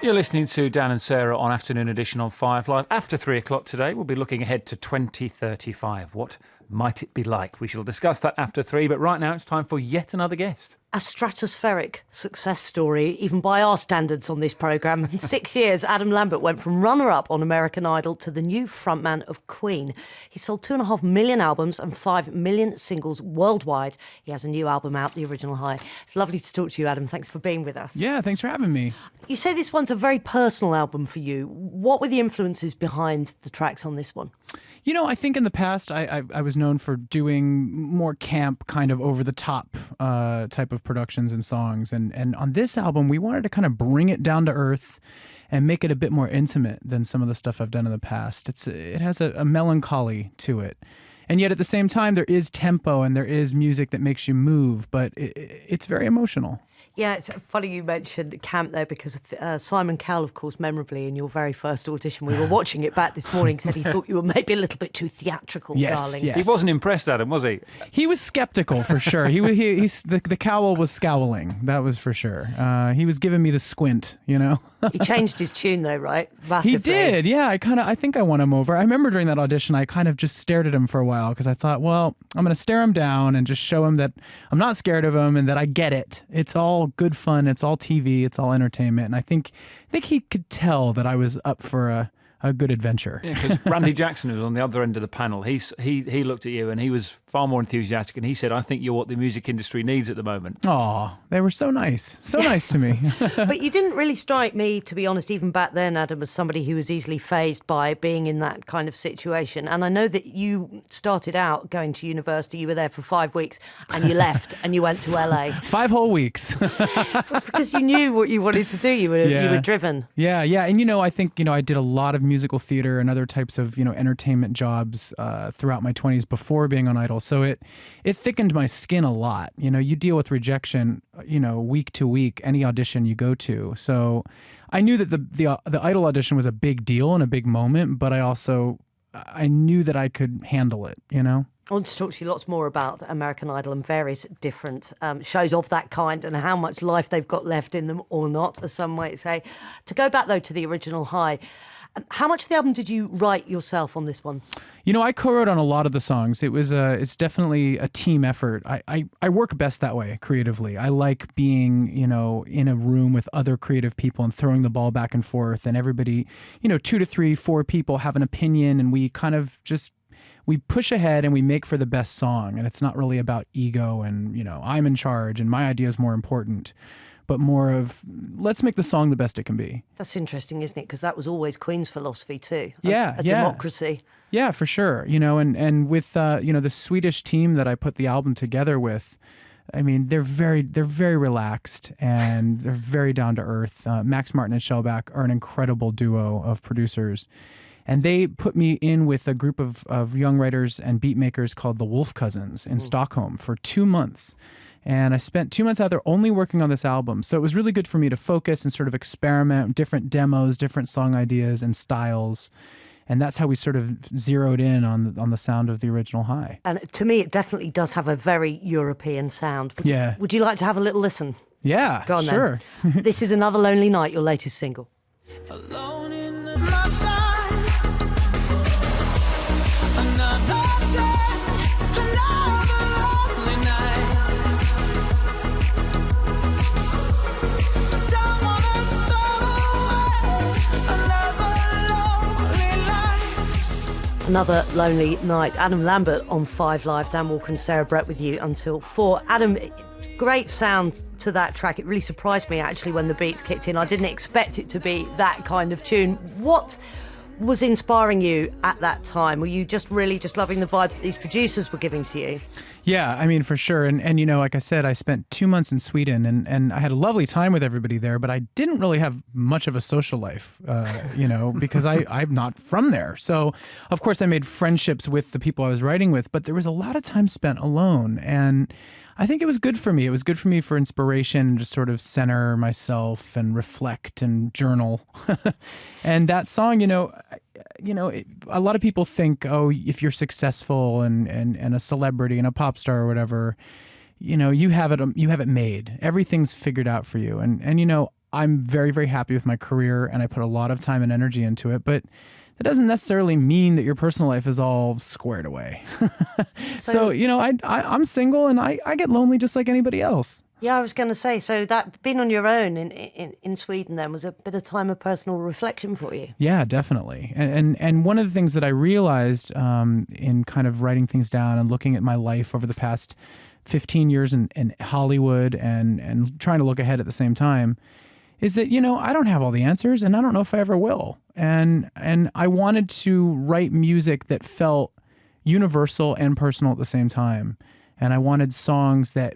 You're listening to Dan and Sarah on Afternoon Edition on 5 Live. After 3 o'clock today, we'll be looking ahead to 2035. What might it be like? We shall discuss that after 3, but right now it's time for yet another guest. A stratospheric success story, even by our standards on this programme. In 6 years, Adam Lambert went from runner-up on American Idol to the new frontman of Queen. He sold 2.5 million albums and 5 million singles worldwide. He has a new album out, The Original High. It's lovely to talk to you, Adam. Thanks for being with us. Yeah, thanks for having me. You say this one's a very personal album for you. What were the influences behind the tracks on this one? You know, I think in the past I was known for doing more camp, kind of over-the-top type of productions and songs. And on this album, we wanted to kind of bring it down to earth and make it a bit more intimate than some of the stuff I've done in the past. It has a melancholy to it. And yet at the same time, there is tempo and there is music that makes you move, but it's very emotional. Yeah, it's funny you mentioned camp there because Simon Cowell, of course, memorably in your very first audition, we were watching it back this morning, said he thought you were maybe a little bit too theatrical, darling. Yes. He wasn't impressed, Adam, was he? He was skeptical for sure. The Cowell was scowling, that was for sure. He was giving me the squint, you know. He changed his tune though, right? Massively. He did, yeah. I think I won him over. I remember during that audition, I kind of just stared at him for a while because I thought, well, I'm going to stare him down and just show him that I'm not scared of him and that I get it. It's all good fun. It's all TV. It's all entertainment. And I think he could tell that I was up for a good adventure. Yeah, because Randy Jackson, who was on the other end of the panel, he looked at you and he was far more enthusiastic, and he said, I think you're what the music industry needs at the moment. Oh, they were so nice. So nice to me. But you didn't really strike me, to be honest, even back then, Adam, as somebody who was easily fazed by being in that kind of situation. And I know that you started out going to university, you were there for 5 weeks, and you left and you went to LA. 5 whole weeks. Because you knew what you wanted to do. You were driven. Yeah. And, I think, I did a lot of musical theater and other types of, entertainment jobs throughout my 20s before being on Idol. So it thickened my skin a lot. You deal with rejection, week to week, any audition you go to. So I knew that the Idol audition was a big deal and a big moment, but I knew that I could handle it, I want to talk to you lots more about American Idol and various different shows of that kind and how much life they've got left in them or not, as some might say. To go back, though, to The Original High, how much of the album did you write yourself on this one? I co-wrote on a lot of the songs. It's definitely a team effort. I work best that way, creatively. I like being, in a room with other creative people and throwing the ball back and forth, and everybody, 2 to 3, 4 people have an opinion, and we kind of just we push ahead and we make for the best song. And it's not really about ego and, I'm in charge and my idea is more important, but more of let's make the song the best it can be. That's interesting, isn't it? Because that was always Queen's philosophy too. A democracy. Yeah, for sure. And with the Swedish team that I put the album together with, I mean, they're very relaxed and they're very down to earth. Max Martin and Shellback are an incredible duo of producers. And they put me in with a group of young writers and beat makers called the Wolf Cousins in Stockholm for 2 months. And I spent 2 months out there only working on this album. So it was really good for me to focus and sort of experiment, different demos, different song ideas and styles. And that's how we sort of zeroed in on the sound of The Original High. And to me, it definitely does have a very European sound. Would you like to have a little listen? Yeah, go on sure. Then. This is Another Lonely Night, your latest single. Alone in my side, another day, another lonely night. Don't wanna throw away another lonely life. Another Lonely Night. Adam Lambert on 5 Live. Dan Walker and Sarah Brett with you until 4. Adam, great sound to that track. It really surprised me actually when the beats kicked in. I didn't expect it to be that kind of tune. What was inspiring you at that time? Were you just loving the vibe that these producers were giving to you? Yeah, I mean, for sure. And like I said, I spent 2 months in Sweden and I had a lovely time with everybody there, but I didn't really have much of a social life, because I'm not from there. So, of course, I made friendships with the people I was writing with, but there was a lot of time spent alone. And I think it was good for me. It was good for me for inspiration to sort of center myself and reflect and journal. And that song, a lot of people think, oh, if you're successful and a celebrity and a pop star or whatever, you have it made. Everything's figured out for you. And I'm very, very happy with my career and I put a lot of time and energy into it, but that doesn't necessarily mean that your personal life is all squared away. So, I'm single and I get lonely just like anybody else. Yeah, I was going to say, so that being on your own in Sweden then was a bit of time of personal reflection for you. Yeah, definitely. And one of the things that I realized in kind of writing things down and looking at my life over the past 15 years in Hollywood and trying to look ahead at the same time is that, I don't have all the answers and I don't know if I ever will. And I wanted to write music that felt universal and personal at the same time. And I wanted songs that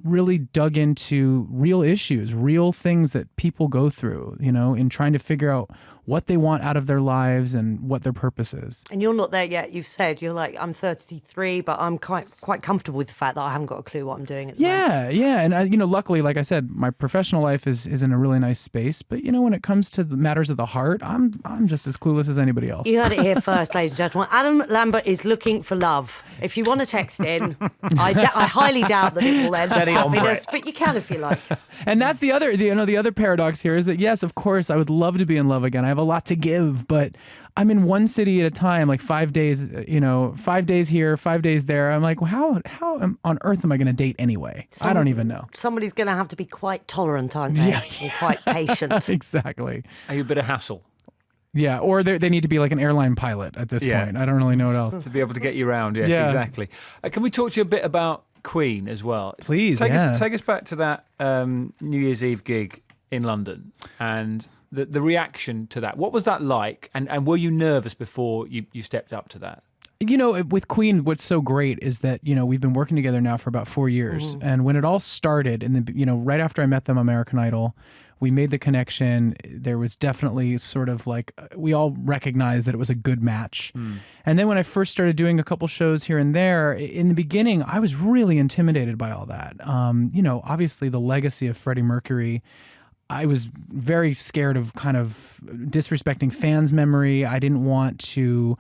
really dug into real issues, real things that people go through, in trying to figure out what they want out of their lives and what their purpose is. And you're not there yet. You've said you're like, I'm 33, but I'm quite comfortable with the fact that I haven't got a clue what I'm doing at the moment. Yeah. And, luckily, like I said, my professional life is in a really nice space. But, when it comes to the matters of the heart, I'm just as clueless as anybody else. You heard it here first, ladies and gentlemen. Adam Lambert is looking for love. If you want to text in, I highly doubt that it will end in happiness, but you can if you like. And that's the other paradox here is that, yes, of course, I would love to be in love again. I have a lot to give, but I'm in one city at a time, like 5 days, 5 days here, 5 days there. I'm like, well, how on earth am I going to date anyway? I don't even know. Somebody's going to have to be quite tolerant, aren't they? Yeah. And quite patient. Exactly. Are you a bit of hassle? Yeah, or they need to be like an airline pilot at this point. I don't really know what else. To be able to get you around, yes, exactly. Can we talk to you a bit about Queen as well? Please, take us back to that New Year's Eve gig in London and the reaction to that. What was that like? And were you nervous before you stepped up to that? With Queen, what's so great is that, we've been working together now for about 4 years. And when it all started, right after I met them on American Idol, we made the connection. There was definitely sort of like, we all recognized that it was a good match. And then when I first started doing a couple shows here and there, in the beginning, I was really intimidated by all that. Obviously the legacy of Freddie Mercury, I was very scared of kind of disrespecting fans' memory. I didn't want to,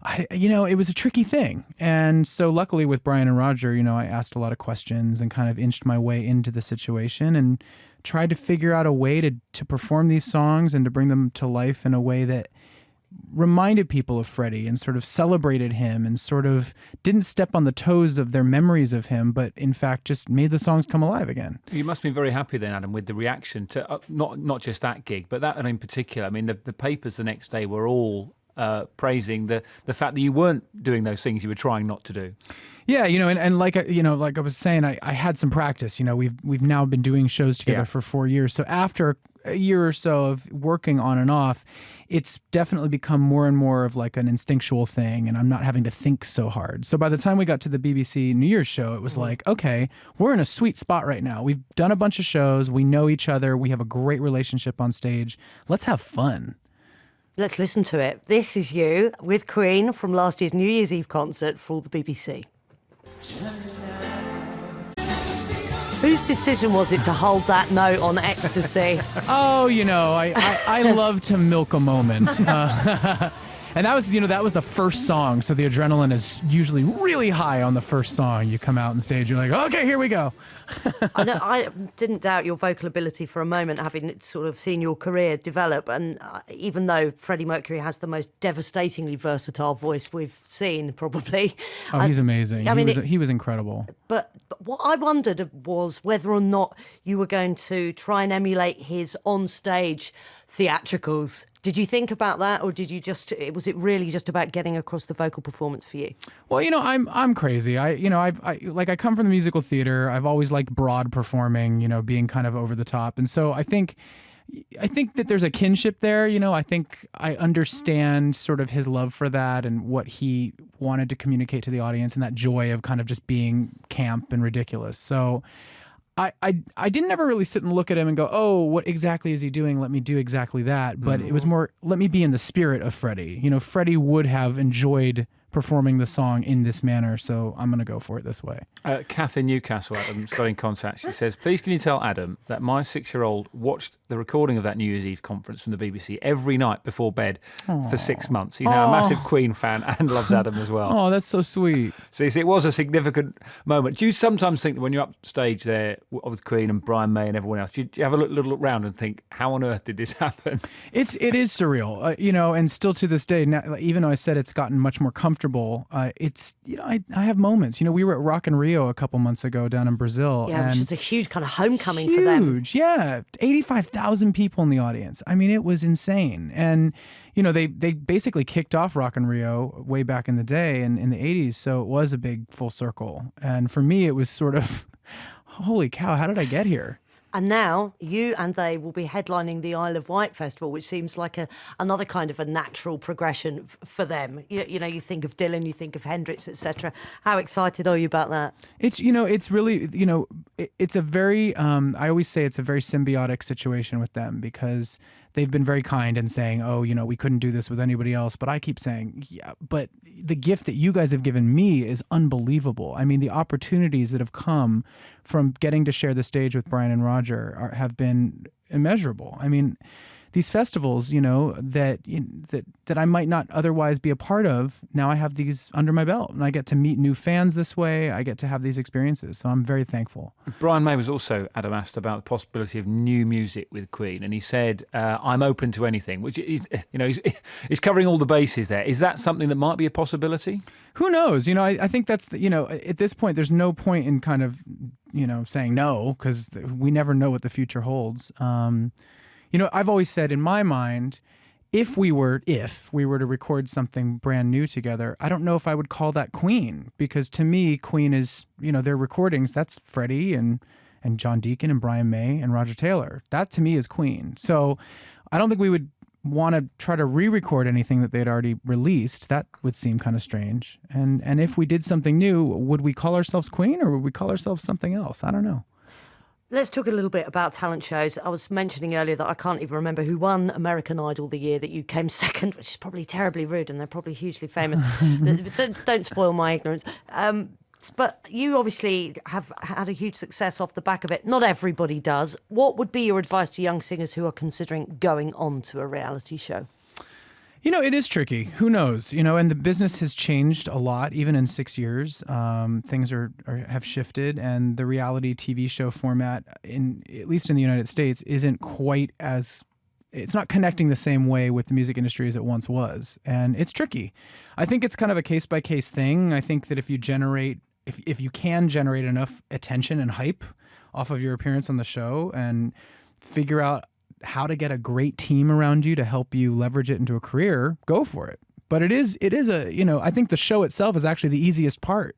it was a tricky thing. And so luckily with Brian and Roger, I asked a lot of questions and kind of inched my way into the situation and tried to figure out a way to perform these songs and to bring them to life in a way that reminded people of Freddie and sort of celebrated him and sort of didn't step on the toes of their memories of him, but in fact just made the songs come alive again. You must have been very happy then, Adam, with the reaction to not just that gig, but that one in particular. I mean, the papers the next day were all praising the fact that you weren't doing those things you were trying not to do. Yeah, and like I was saying, I had some practice. We've now been doing shows together for 4 years. So after a year or so of working on and off, it's definitely become more and more of like an instinctual thing, and I'm not having to think so hard. So by the time we got to the BBC New Year's show, it was like, okay, we're in a sweet spot right now. We've done a bunch of shows. We know each other. We have a great relationship on stage. Let's have fun. Let's listen to it. This is you with Queen from last year's New Year's Eve concert for the BBC. Whose decision was it to hold that note on Ecstasy? Oh, I love to milk a moment. And that was the first song, so the adrenaline is usually really high on the first song. You come out on stage, you're like, okay, here we go. I didn't doubt your vocal ability for a moment, having sort of seen your career develop. And even though Freddie Mercury has the most devastatingly versatile voice we've seen, probably. Oh, he's amazing. He was incredible. But what I wondered was whether or not you were going to try and emulate his on-stage theatricals. Did you think about that, or was it really just about getting across the vocal performance for you? Well, I'm crazy. I come from the musical theater. I've always liked broad performing, being kind of over the top. And so I think that there's a kinship there. I think I understand sort of his love for that and what he wanted to communicate to the audience and that joy of kind of just being camp and ridiculous. So I didn't ever really sit and look at him and go, oh, what exactly is he doing? Let me do exactly that. But it was more, let me be in the spirit of Freddie. Freddie would have enjoyed performing the song in this manner, so I'm going to go for it this way. Kath in Newcastle, Adam's got in contact. She says, please can you tell Adam that my 6-year-old watched the recording of that New Year's Eve conference from the BBC every night before bed for 6 months. He's now a massive Queen fan and loves Adam as well. Oh, that's so sweet. So you see, it was a significant moment. Do you sometimes think that when you're up stage there with Queen and Brian May and everyone else, do you have a little look round and think, how on earth did this happen? It is surreal, and still to this day, now, even though I said it's gotten much more comfortable, it's, I have moments. We were at Rock in Rio a couple months ago down in Brazil. Yeah, and which is a huge kind of homecoming for them. Huge, yeah. 85,000 people in the audience. I mean, it was insane. And, they basically kicked off Rock in Rio way back in the day in the 80s, so it was a big full circle. And for me, it was sort of, holy cow, how did I get here? And now you and they will be headlining the Isle of Wight Festival, which seems like another kind of a natural progression for them. You think of Dylan, you think of Hendrix, etc. How excited are you about that? It's it's really it's a very I always say it's a very symbiotic situation with them, because they've been very kind in saying, oh, we couldn't do this with anybody else. But I keep saying, yeah, but the gift that you guys have given me is unbelievable. I mean, the opportunities that have come from getting to share the stage with Brian and Roger have been immeasurable. I mean, these festivals, that I might not otherwise be a part of, now I have these under my belt, and I get to meet new fans this way. I get to have these experiences, so I'm very thankful. Brian May was also, Adam asked about the possibility of new music with Queen, and he said, I'm open to anything, which is, he's covering all the bases there. Is that something that might be a possibility? Who knows? I think that's, at this point, there's no point in kind of, saying no, because we never know what the future holds. I've always said in my mind, if we were to record something brand new together, I don't know if I would call that Queen, because to me, Queen is, their recordings, that's Freddie and John Deacon and Brian May and Roger Taylor. That to me is Queen. So I don't think we would want to try to re-record anything that they'd already released. That would seem kind of strange. And if we did something new, would we call ourselves Queen, or would we call ourselves something else? I don't know. Let's talk a little bit about talent shows. I was mentioning earlier that I can't even remember who won American Idol the year that you came second, which is probably terribly rude, and they're probably hugely famous. But don't spoil my ignorance. But you obviously have had a huge success off the back of it. Not everybody does. What would be your advice to young singers who are considering going on to a reality show? It is tricky. Who knows? And the business has changed a lot, even in 6 years. Things have shifted, and the reality TV show format, at least in the United States, isn't quite as. It's not connecting the same way with the music industry as it once was, and it's tricky. I think it's kind of a case-by-case thing. I think that if you can generate enough attention and hype off of your appearance on the show, and figure out how to get a great team around you to help you leverage it into a career, go for it. But it is I think the show itself is actually the easiest part,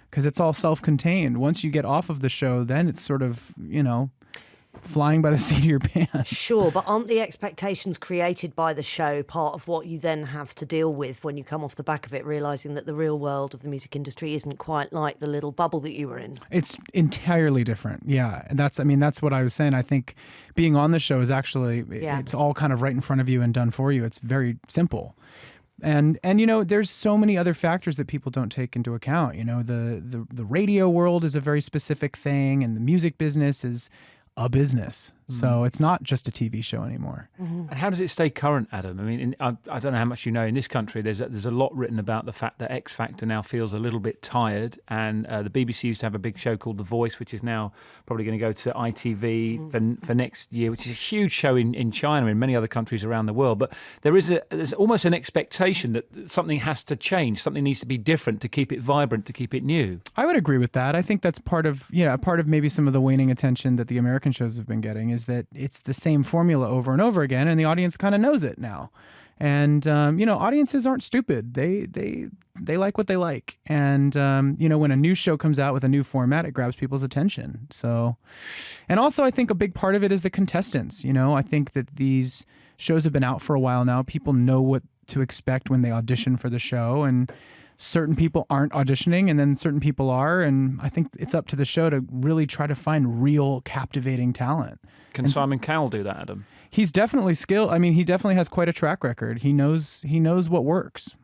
because it's all self-contained. Once you get off of the show, then it's sort of, flying by the seat of your pants. Sure, but aren't the expectations created by the show part of what you then have to deal with when you come off the back of it, realising that the real world of the music industry isn't quite like the little bubble that you were in? It's entirely different, yeah. And that's what I was saying. I think being on the show is actually, it's all kind of right in front of you and done for you. It's very simple. And there's so many other factors that people don't take into account. The radio world is a very specific thing, and the music business is a business. So it's not just a TV show anymore. Mm-hmm. And how does it stay current, Adam? I mean, I don't know how much you know. In this country, there's a lot written about the fact that X Factor now feels a little bit tired, and the BBC used to have a big show called The Voice, which is now probably going to go to ITV for next year, which is a huge show in China and many other countries around the world. But there's almost an expectation that something has to change, something needs to be different to keep it vibrant, to keep it new. I would agree with that. I think that's part of maybe some of the waning attention that the American shows have been getting, is that it's the same formula over and over again, and the audience kind of knows it now. And audiences aren't stupid. They like what they like. And when a new show comes out with a new format, it grabs people's attention. So, and also I think a big part of it is the contestants. I think that these shows have been out for a while now. People know what to expect when they audition for the show, and certain people aren't auditioning, and then certain people are. And I think it's up to the show to really try to find real captivating talent. Can Simon Cowell do that, Adam? He's definitely skilled. I mean, he definitely has quite a track record. He knows what works.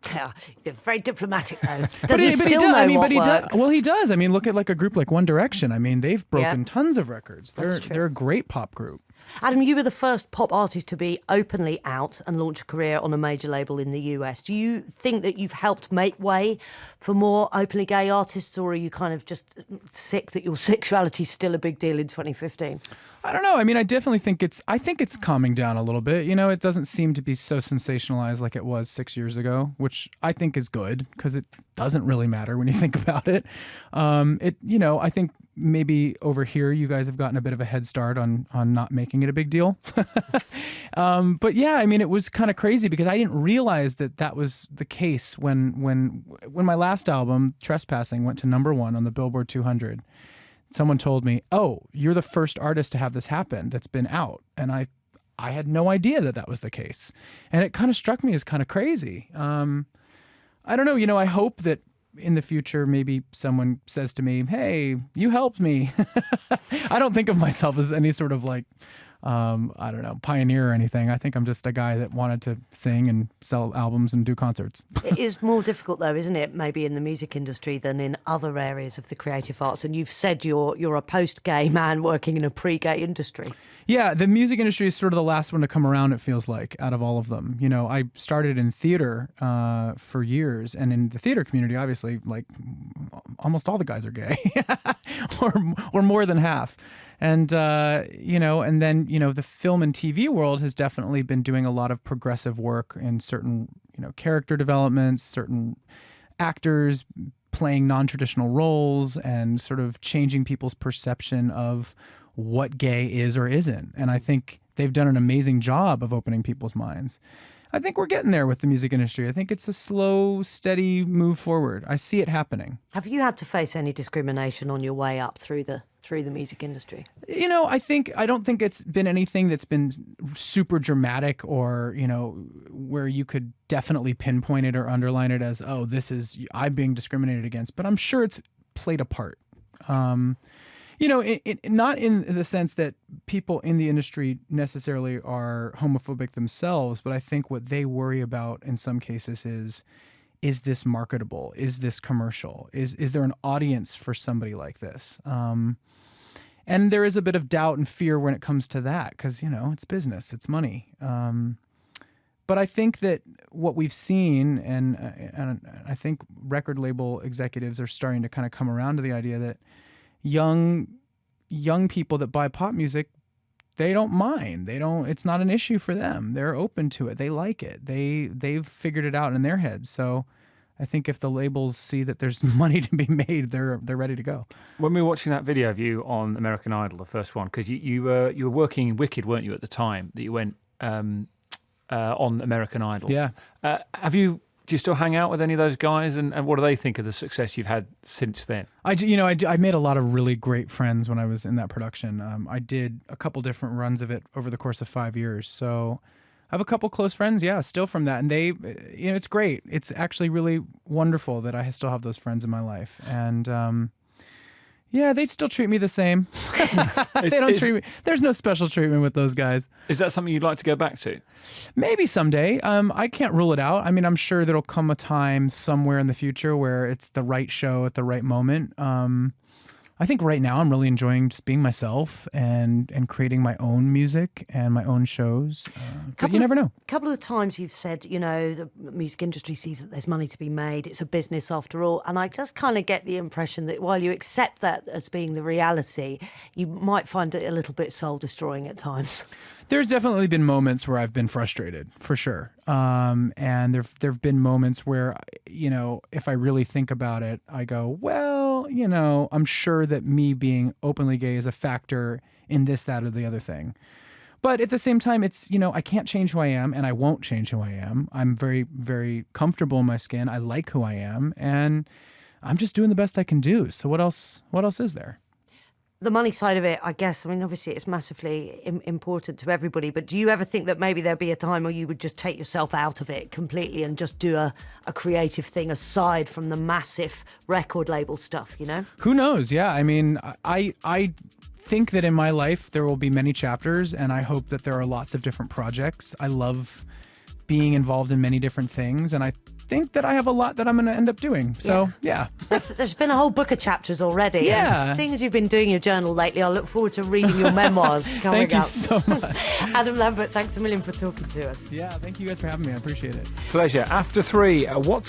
Yeah, they're very diplomatic though. Does But he but still does. know I mean, what but he does. works? Well, he does. I mean, look at like a group like One Direction. I mean, they've broken Yeah. tons of records. That's true. They're a great pop group. Adam, you were the first pop artist to be openly out and launch a career on a major label in the US. Do you think that you've helped make way for more openly gay artists, or are you kind of just sick that your sexuality is still a big deal in 2015? I don't know. I mean, I definitely think it's calming down a little bit. You know, it doesn't seem to be so sensationalized like it was 6 years ago, which I think is good because it doesn't really matter when you think about it. I think maybe over here you guys have gotten a bit of a head start on not making it a big deal. But yeah, I mean, it was kind of crazy because I didn't realize that was the case when my last album, Trespassing, went to #1 on the Billboard 200. Someone told me, "Oh, you're the first artist to have this happen that's been out," and I had no idea that was the case, and it kind of struck me as kind of crazy. I don't know. You know, I hope that in the future, maybe someone says to me, "Hey, you helped me." I don't think of myself as any sort of like, I don't know, pioneer or anything. I think I'm just a guy that wanted to sing and sell albums and do concerts. It is more difficult though, isn't it, maybe in the music industry than in other areas of the creative arts? And you've said you're a post-gay man working in a pre-gay industry. Yeah, the music industry is sort of the last one to come around, it feels like, out of all of them. You know, I started in theater for years, and in the theater community, obviously, like almost all the guys are gay, or more than half. And, and then, the film and TV world has definitely been doing a lot of progressive work in certain, character developments, certain actors playing non-traditional roles and sort of changing people's perception of what gay is or isn't. And I think they've done an amazing job of opening people's minds. I think we're getting there with the music industry. I think it's a slow, steady move forward. I see it happening. Have you had to face any discrimination on your way up through the music industry? I don't think it's been anything that's been super dramatic or, where you could definitely pinpoint it or underline it as, oh, I'm being discriminated against. But I'm sure it's played a part. Not in the sense that people in the industry necessarily are homophobic themselves, but I think what they worry about in some cases is this marketable? Is this commercial? Is there an audience for somebody like this? And there is a bit of doubt and fear when it comes to that because, it's business, it's money. But I think that what we've seen, and I think record label executives are starting to kind of come around to the idea that young people that buy pop music, they don't mind. It's not an issue for them. They're open to it. They like it. They've figured it out in their heads. So I think if the labels see that there's money to be made, they're ready to go. When we were watching that video of you on American Idol, the first one, because you were working in Wicked, weren't you, at the time that you went on American Idol? Yeah. Do you still hang out with any of those guys, and what do they think of the success you've had since then? I made a lot of really great friends when I was in that production. I did a couple different runs of it over the course of 5 years. So I have a couple close friends, still from that. And they, it's great. It's actually really wonderful that I still have those friends in my life. And they still treat me the same. They don't treat me. There's no special treatment with those guys. Is that something you'd like to go back to? Maybe someday. I can't rule it out. I mean, I'm sure there'll come a time somewhere in the future where it's the right show at the right moment. I think right now I'm really enjoying just being myself and creating my own music and my own shows. But you never know. A couple of times you've said, the music industry sees that there's money to be made. It's a business after all. And I just kind of get the impression that while you accept that as being the reality, you might find it a little bit soul-destroying at times. There's definitely been moments where I've been frustrated, for sure. And there've been moments where, if I really think about it, I go, well, I'm sure that me being openly gay is a factor in this, that, or the other thing. But at the same time, it's, I can't change who I am, and I won't change who I am. I'm very, very comfortable in my skin. I like who I am, and I'm just doing the best I can do. So what else is there? The money side of it, I guess, obviously it's massively important to everybody, but do you ever think that maybe there'll be a time where you would just take yourself out of it completely and just do a creative thing aside from the massive record label stuff, Who knows? Yeah, I mean, I think that in my life there will be many chapters, and I hope that there are lots of different projects. I love being involved in many different things, and I think that I have a lot that I'm going to end up doing. So, yeah. There's been a whole book of chapters already. Yeah. And seeing as you've been doing your journal lately, I look forward to reading your memoirs coming Thank you up. so much. Adam Lambert, thanks a million for talking to us. Yeah, thank you guys for having me. I appreciate it. Pleasure. After 3, what's